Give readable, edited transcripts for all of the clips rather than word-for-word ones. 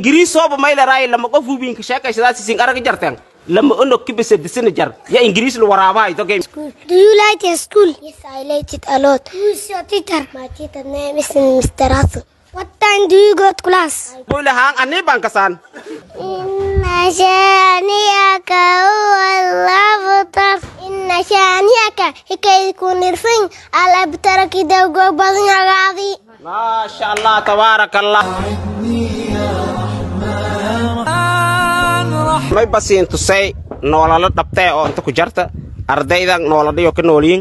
إنجليز صوب ما إلى رأي لما قفوا بين كشاكة شذات سين أرجع جرتين لما إنه كبس الدسين جر يا إنجليز الورابا يتوقع. Do you like your school? Yes, I like it a lot. Who is your teacher? My teacher name is Mr. Rasu. What time do you go to class? Boleh hang aneh bangkasan. Inna shani'aka huwa al-abtar. Inna shani'aka hikayakun irfin al-abtar kida gobadnya gadi. Masya Allah, tabarakallah. May basin to say nolola tapte o to kujarta ardaydang noloda yo kanolin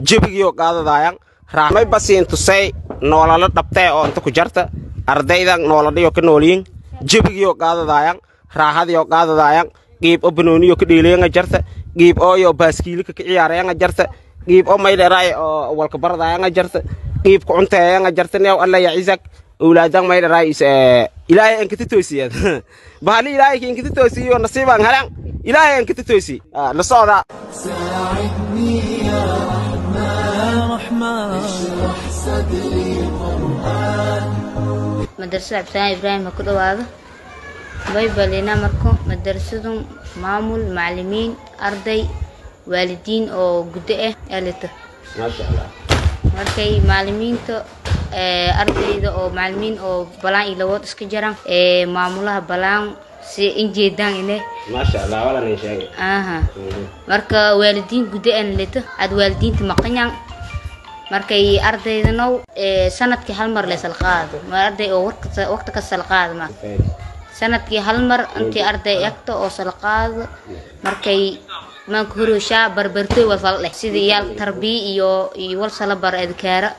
jibigiyo qaadadayaan may basin to say nolola tapte o to kujarta ardaydang noloda yo kanolin jibigiyo qaadadayaan raahadiyo qaadadayaan qiib o banooniyo ka dhiileeyanga jarta qiib oo yo baaskiilka ka ciyaarayanga jarta qiib oo mayleeray oo walka bardayanga jarta qiib ku cunteeyanga jarta neew alla ya izak أولادنا ما يدري إلهي إنك تتوسي بحالي إلهي إنك تتوسي ونصيبا هلا إلهي إنك تتوسي لصودا ساعدني يا رحمن اشرح صدري قرآن مدرسة عبسان إبراهيم كل هذا بايبلنا مركو مدرسة معمول معلمين أرضي والدين أو قدئة ألته ما شاء الله markay macallimiinta ardayda oo macallimiin oo balaan ilawood iska jiraan maamulaha balaan si injeedaan inay ma sha Allah wala nin sheegay marka waalidiin gudaan leeto ad waalidiinta maqanyaan markay ardaydana sanadkii hal mar la salqaado ma arday oo waqti ka salqaado ma sanadkii hal mar intii arday agta oo salqaado markay ما كهروشا بربرتوي وصل سيدي يال تربية يوال صلبر إذكار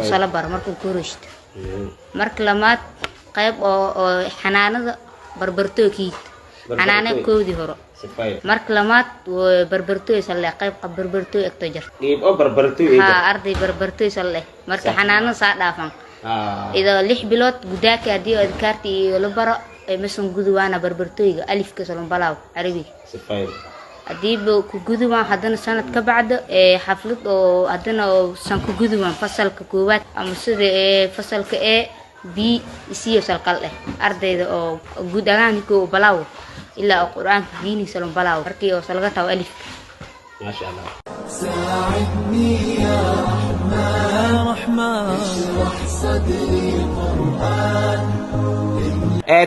صلبر مركو كهروشت مرك لمات قيب أو حنانة بربرتوي كيت حنانة كودي هرو مرك لمات وبربرتوي صلى قيب بربرتوي اكتجر قيب أو بربرتوي ها أرضي بربرتوي صلى مرك حنانة صار دافن إذا لح بلوت جداك أدي إذكارتي لبرا مثلا جدوانا بربرتوي ألف كسلون بلاو عربي أديب كجذوان حدنا سنة كبعد حفلة أو حدنا سنة كجذوان فصل كقوات أم سد فصل كأ بي يصير فصل قلة أرض أو جدعان كو بلاو إلا القرآن ديني سلام بلاو ركي أو سلقة أو ألف ما شاء الله ساعدني يا رحمن اشرح صدري قرآن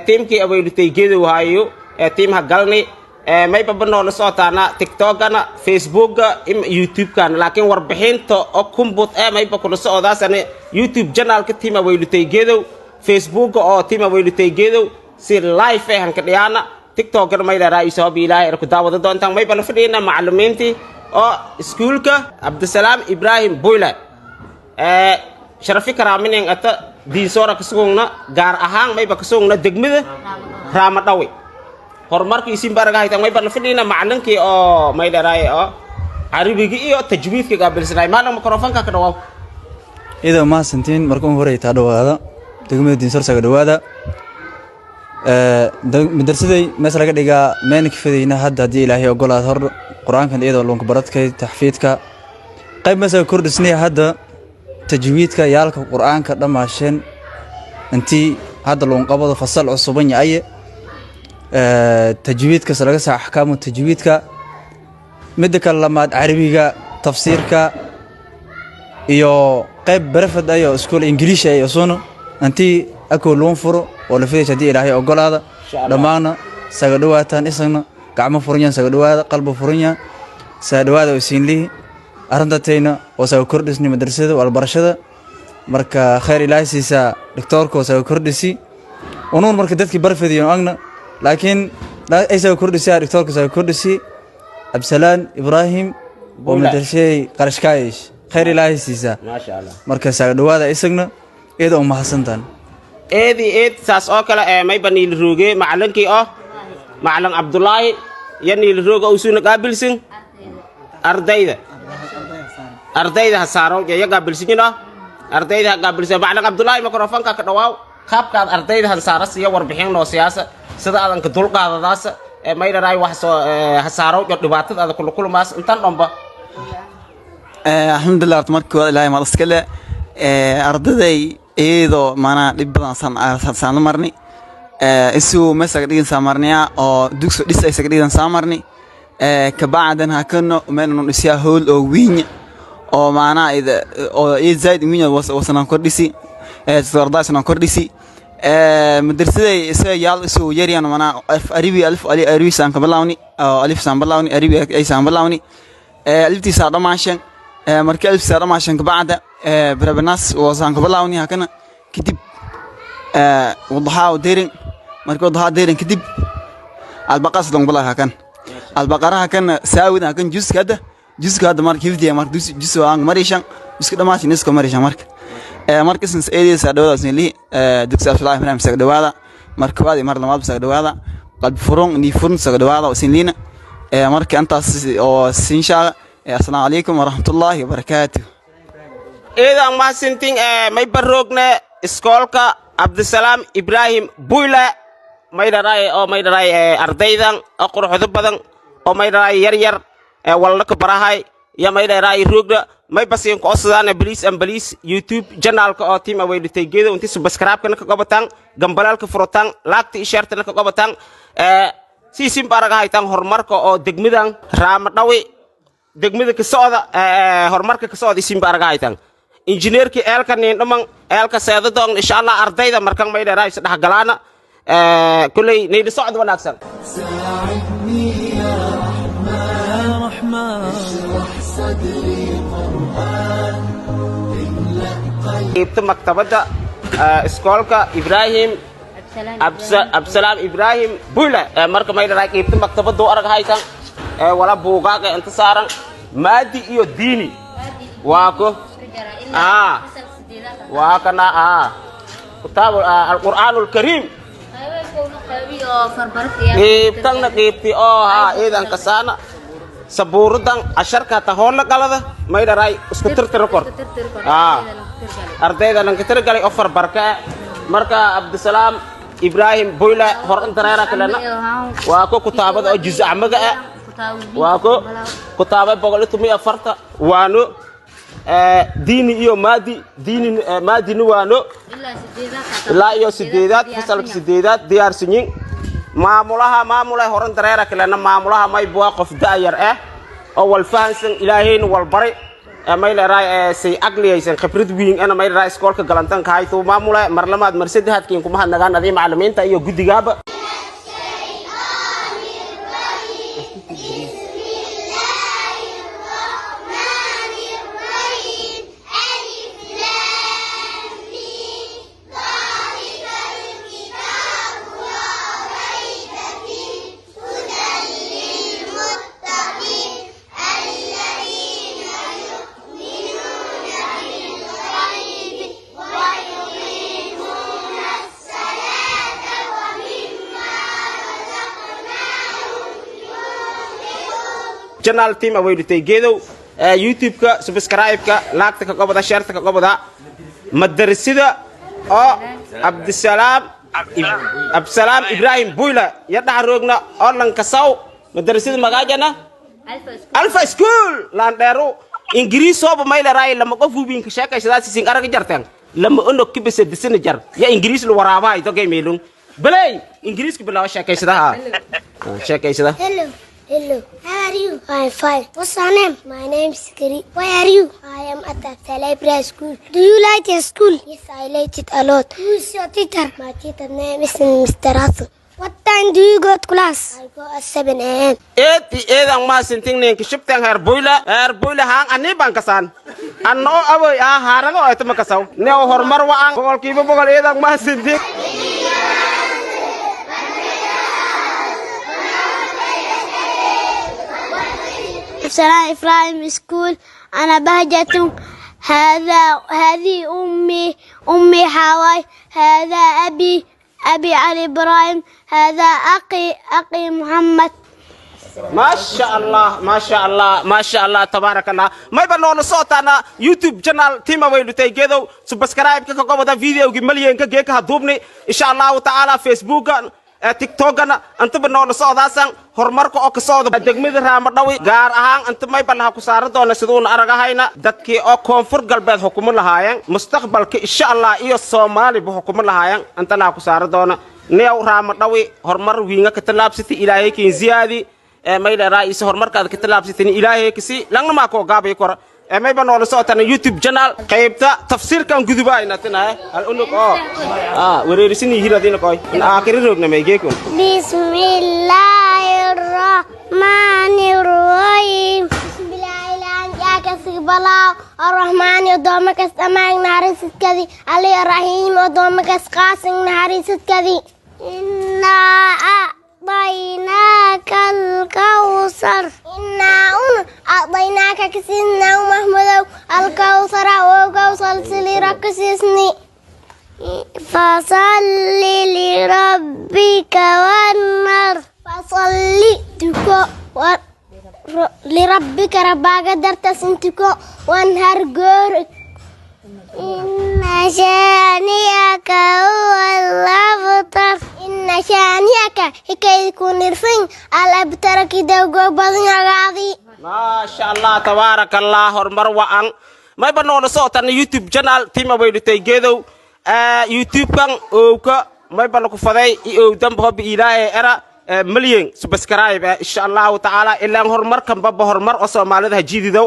تيمكي أبو يلتيجي وهايو تيم هقلني ما يبغى نصوت أنا تيك توك أنا فيسبوك يوتيوب كان لكن وربحين تو أكون بوت ما يبغى نصوت أنا يوتيوب جنال كتيم أبو يلتيجي فيسبوك أو تيم أبو يلتيجي سير لايف هن كديانا تيك توك أنا ما يدري رئيس أبي لا يركض دعوة دون تام ما يبغى نفرينا معلوماتي أو سكولك عبد السلام إبراهيم بويلا شرفي كرامين أنت دين صورة كسوعنا جار أهان ما يبغى كسوعنا دقمة رامداوي hormarka isin baraga haytan way ban fidina macallinkii oo maydaray oo arabigi iyo tajwiidka qaabilsanay maalan mikrofoonka ka dhawaw ida ma santiin markuu horay taa dhawaada degmada diin sarsaga dhawaada madrasaday masalaga dhiga meen kifadayna hadda hadii ilaahay ogolaad hor quraankan iyadoo loonka baradkay taxfiidka qayb masalaga kordhisnay hadda tajwiidka yaalka quraanka dhamaasheen intii hadda loon qabado fasal cusuban yahay تجويدك سلقة أحكام التجويدك مدك اللمات عربية تفسيرك يو قيب برفد أيو سكول إنجليش أيو صونو أنتي أكو لون فرو ولا فيش هدي إلهي أقول هذا لمانا سجدوات نسنا كعم فرنيا سجدوات قلب فرنيا سجدوات وسين لي أرندتينا وسو كردسني مدرسة والبرشة مركا خير إلهي سيسا دكتورك وسو كردسي ونور مركا دتك برفد يوم أغنى لكن لا أيسا كردسي دكتورك سو كردسي أبسلان إبراهيم ومدرسي قرشكايش خير إلهي سيسا ما شاء الله مركز سجدوات إسقنا إذا أم حسنتان إذا ساس أكلا ما يبني الروجي معلنكي معلن عبد الله يعني الروج أوسون قابل سين أرديدا هسارو يا قابل سيننا أرديدا قابل سين معلن عبد الله ميكروفون كدواو خاب كان أرديدا هسارس يا وربحين نو سياسة سدا أذن كدول قاعدة داس ما يدري واحد هسارو جد باتت هذا كل ماس أنتن نمبا الحمد لله تمرك لا ما رسكله أرديدا إيدو مانا لبنا سان مرني isu masak dhigan saamarniya oo dugso dhis ay sagdhigan saamarni kabacdan hakano meenu dhisiya hool oo wiinya oo maana ida oo zaid wiinya wasanan kordhisi sardaasna kordhisi madrasaday isa yaal isu yariyaan maana alif ali san kabalawni alif san balawni ay san balawni alifti sa dhamaashan markii alif sa dhamaashan kabacda barabanaas wasan kabalawni hakana kadib وضحى وديرن مركو ضحى ديرن كدب البقرة لون بلا هكان البقرة هكان ساوي هكان جزء هذا مارك كيف دي مارك جزء عن مريشان جزء كده ماشي نسكو مريشان مارك سنس إيدي سادولا سنلي دكتور أفلاح منهم سكدوالا مارك وادي مار لما بسكدوالا قد فرون نيفرن سكدوالا وسنلينا مارك أنت أو سنشا السلام عليكم ورحمة الله وبركاته إذا ما سنتين ما يبرقنا إسكولكا Abdussalam Ibrahim Buyla may daray ardaydan qurxood badan oo may daray yar walna ka barahay ya may daray rugda may baseen ko sidaan police YouTube channel ka oo team away dhitay geedo intii subscribe kana ka qabatan gambalaalka furutan laagta ishaartana ka qabatan si sim baraga haytan horumarka oo degmidan Ramadhawi degmida ka socda horumarka ka socda sim baraga haytan injineerki eelka nin dhaman eelka seedadoon insha Allah ardayda markan may dheeray saddex galaana kulay neeyda socod wanaagsan saa'idni ya rahman shrah sadri qur'an ibta maktabada iskoolka Ibrahim Abdussalam Ibrahim Buyla marka may dheeray ibta maktabada arag haytan wala buugaaga inta saaran maadi iyo diini waako وهكذا كتاب القرآن الكريم قيبتنا قيبتي إذا كسانا سبوردان أشركة تهون لقالة ما يدري اسكتر تركور أرديدا نكتر قالي أفر بركة مركا عبدالسلام إبراهيم بويلة هرقن تريرا كلنا وأكو كتابة جزء عمقة وأكو كتابة بقول تومي أفرتا وانو ديني iyo maadi nuwaano ilaa iyo sideedad fasalka sideedad diyaarsanyin maamulaha horan dareera kalena maamulaha may buu qof daayar oo wal fahansan ilaaheen wal bari may leeyahay say aqliyaysan khibrad weyn ana may leeyahay iskoolka galantan ka hayto maamulaha marlamaad marsadahadkiin kuma hadnagaan adii macallimiinta iyo gudigaaba channel team away dhitay geedow YouTube ka subscribe ka laagta ka qabada share ka qabada madrasada oo Abdussalam Ibrahim Buyla ya dhaxroogna oo lan kasaw madrasada magaajana Alpha School lan dheero Ingiriis oo may leeyahay lama qof ubiin ka sheekaysadaa si arag jartan lama ono kibisa disina jar ya Ingiriis lu waraabay to geemeelun balay Ingiriis ku bilaa sheekaysada sheekaysada Hello, how are you? I'm fine. What's your name? My name is Kiri. Where are you? I am at the Celebra school. Do you like your school? Yes, I like it a lot. Who is your teacher? My teacher name is Mr. Rasu. What time do you go to class? I go at 7 a.m. Ang masinting ning kishiptang Herr Buyla hang ani bangkasan. Ano aboy harang o ito makasaw. Neo hormar waang bogol kibo bogol ang masinting. Abdussalam Ibrahim School. أنا بهجة. هذه أمي حواي. هذا أبي علي إبراهيم. هذا أخي محمد. ما شاء الله تبارك الله ما يبنون صوتنا يوتيوب channel team away dhitay geedow subscribe ka qabada video gi malyanka geeka hadubni insha Allah ta'ala Facebook TikTok anta banoon socdaasan horumarka oo ka socda degmada Ramadhawi gaar ahaan anta may balaha ku saaran doona sidoo aragahayna dadkii oo koonfur galbeed xukumo lahaayeen mustaqbalka insha Allah iyo Soomaali bu xukumo lahaayeen anta la ku saaran doona neew raama dhawi horumar wiinga ka talaabsatay ilaahay kiin ziyaadi mayla raa'is horumarkaada ka talaabsatay ilaahay kasi langna ma ko gaabay kor may ba noola socotaan YouTube channel qaybta tafsiirkan gudubayna tanaay hal unug wareerisin hiradina koy aakhiri roogna may geeko bismillahir rahmanir rahim bismillahil anjaaka sigbalaw arrahmaan yodooma kasta maag naxariisadkadi ali rahim yodooma kas qaasin naxariisadkadi inna أعطيناك الكوثر إنا أعطيناك كسيسنا ومحمد الكوثر وكوثر لركسيسني فصل لربك وانر فصل لربك ربك درت سنتكو وانهر جورك إن شانئك هو الأبتر إن شانئك هكي يكون رفين الأبتر كده وقبضن غاضي ما شاء الله تبارك الله hormar waan may ba noola socotaan YouTube channel tima way dhitay geedow YouTube kan oo ka may ba ku faday oo dambe hob ilaahay era milyan subscribe insha Allah taala ilaa hormar kan baba hormar oo Soomaalida hajiididow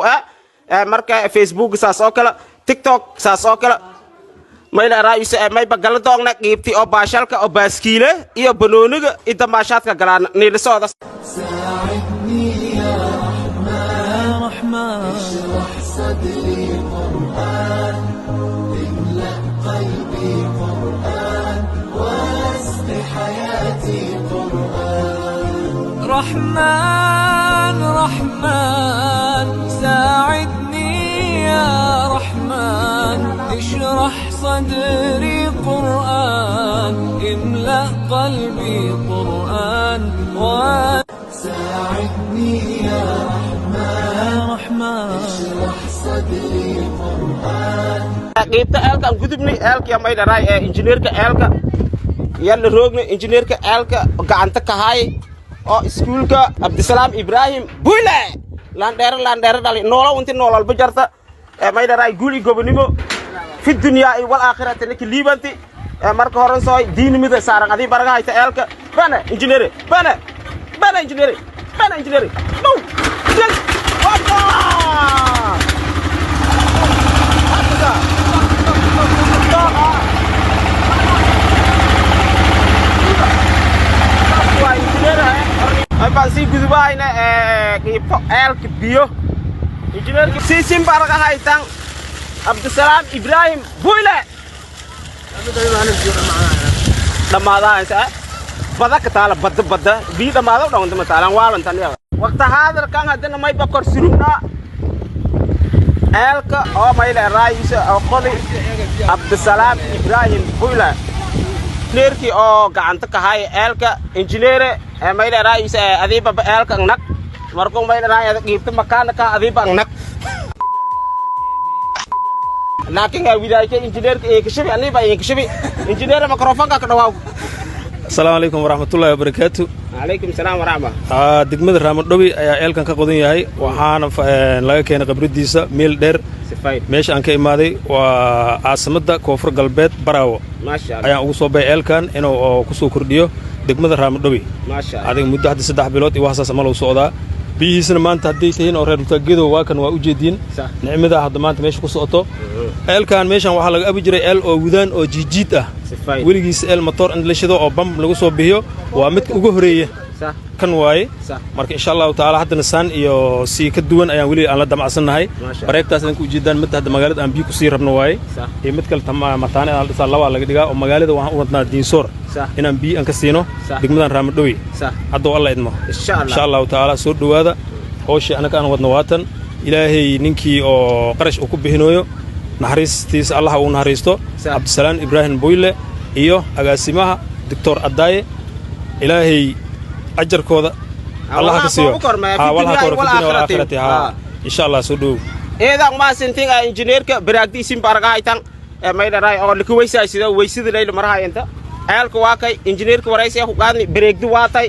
marka Facebook saas oo kala TikTok saas oo kala mayla raayis may ba gal doogna qeybti oo baashalka oo baaskiile iyo banooniga inta maashaadka galaan niila socda ساعدني يا رحمن اشرح صدري قرآن املأ قلبي قرآن واسق حياتي قرآن رحمن رحمن ساعدني يا رحمن اشرح صدري قرآن املأ قلبي قرآن ساعدني يا رحمن اشرح صدري قرآن قيبتا eelka gudubni eelka may dharay injineerka eelka yalla roogni injineerka eelka gacanta ka hay oo iskuulka Abdisalaam Ibrahim Buyle landheer dhali noolo inta noolal bajarta may dharay guuli gobonimo fi dunya wal aakhirati nik liibanti marka horan soo diinimada saaran adii baraga hayta eelka bana injineer bana injineer no wapa ay baan si gudbayna qeybta eelka biyo injineer si baraga haytan Abdisalaam Ibrahim Buyle dhamaadaansa bada ka taala bada bi dhamaado dhawnta mataalan waalan taniya waqta hadal kan hadana may bakor suruna eelka oo mayla raayisa oo qodi Abdisalaam Ibrahim Buyle neerki oo gacanta ka hay eelka injineer mayla raayisa adiiba eelka nag markuu mayla raayada qeybta makaanka adiiba nag laakiin widaayka injineerka ee kashabi aniba ee kashabi injineer mikrofoonka ka dhawaaw السلام عليكم ورحمة الله وبركاته. عليكم السلام ورحمة. دقمة رحمة دوبي يا إلكن كقضية هاي وحنا لاقي كنا قبل ديسا ميل دير. ماشي أنك إمادي وعاصمة كوفر قلبات براو. ما شاء الله. أيام وصوب إلكن إنه كسو كرديو دقمة رحمة دوبي. ما شاء الله. هذا مدة حد سدح بلوت يوحص سمالو صودا. بيه سنة ما أنت هديتين أو رد تجدوا واكن وأوجدين. نعمة ده هذا ما أنت ماشي كسوته. إلكن ماشي وحلا أبي جري إل أو ودان أو جيجيتا. weligiis eel motor in la shido oo bam lagu soo bixiyo waa mid ugu horeeyay kan waaye marka insha Allah taala hadana san iyo si ka duwan ayaan weli aan la damacsanahay bareegtaas aan ku jeedaan mid hadda magaalada aan biyo ku sii rabno waaye ee mid kale mataane aan dhisa laba laga dhigaa oo magaalada waxaan u wadnaa diinsoor inaan biyo aan ka siino degmadan Ramadhowi hadda Allah idmo insha Allah taala soo dhawaada hooshi anaka aan wadno waatan ilaahay ninkii oo qarash uu ku bixinayo naxariistiisa Allah uu naxariisto Abdisalaam Ibrahim Buyle iyo agaasimaha Dr. Adaye ilaahay ajarkooda Allah ka siiyo walaha aakhirati insha Allah soo dhow eedan ma sintin injineerka baraagdiisin baraga haytan may dharay oo lika weysay sida weysida leeyl marahayanta eelka waa kay injineerka waraysi ku qaadni bareegdi waatay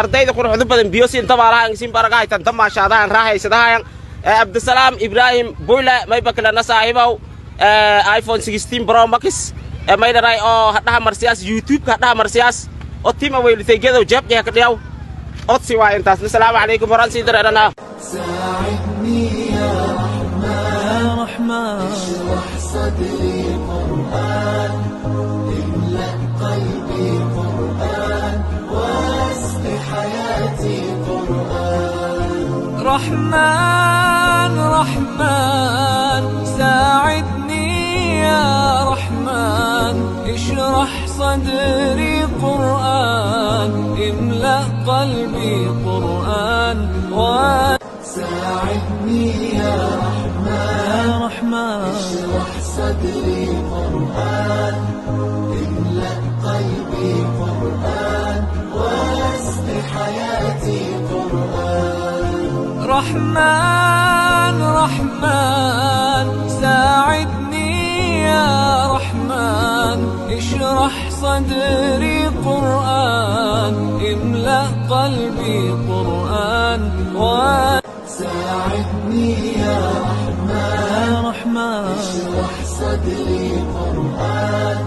ardayda quruxda badan biyo siin tabaalahan sin baraga haytan tamaashadaan raahaysadahan Abdisalaam Ibrahim Buyle may bakla nasaahibaw iPhone 16 Pro Max ما يدري هذا مرسياس يوتيوب هذا مرسياس أتيم أول تيجي جاب جه كدياو أتصي وين تاس السلام عليكم ورحمة الله وبركاته ساعدني يا رحمن اشرح صدري قرآن املأ قلبي قرآن واسق حياتي قرآن رحمن رحمن ساعدني يا رحمن اشرح صدري قرآن املأ قلبي قرآن ساعدني يا رحمن اشرح صدري قرآن املأ قلبي قرآن واسق حياتي قرآن رحمن رحمن ساعدني يا رحمن اشرح صدري قرآن املأ قلبي قرآن ساعدني يا رحمن اشرح صدري قرآن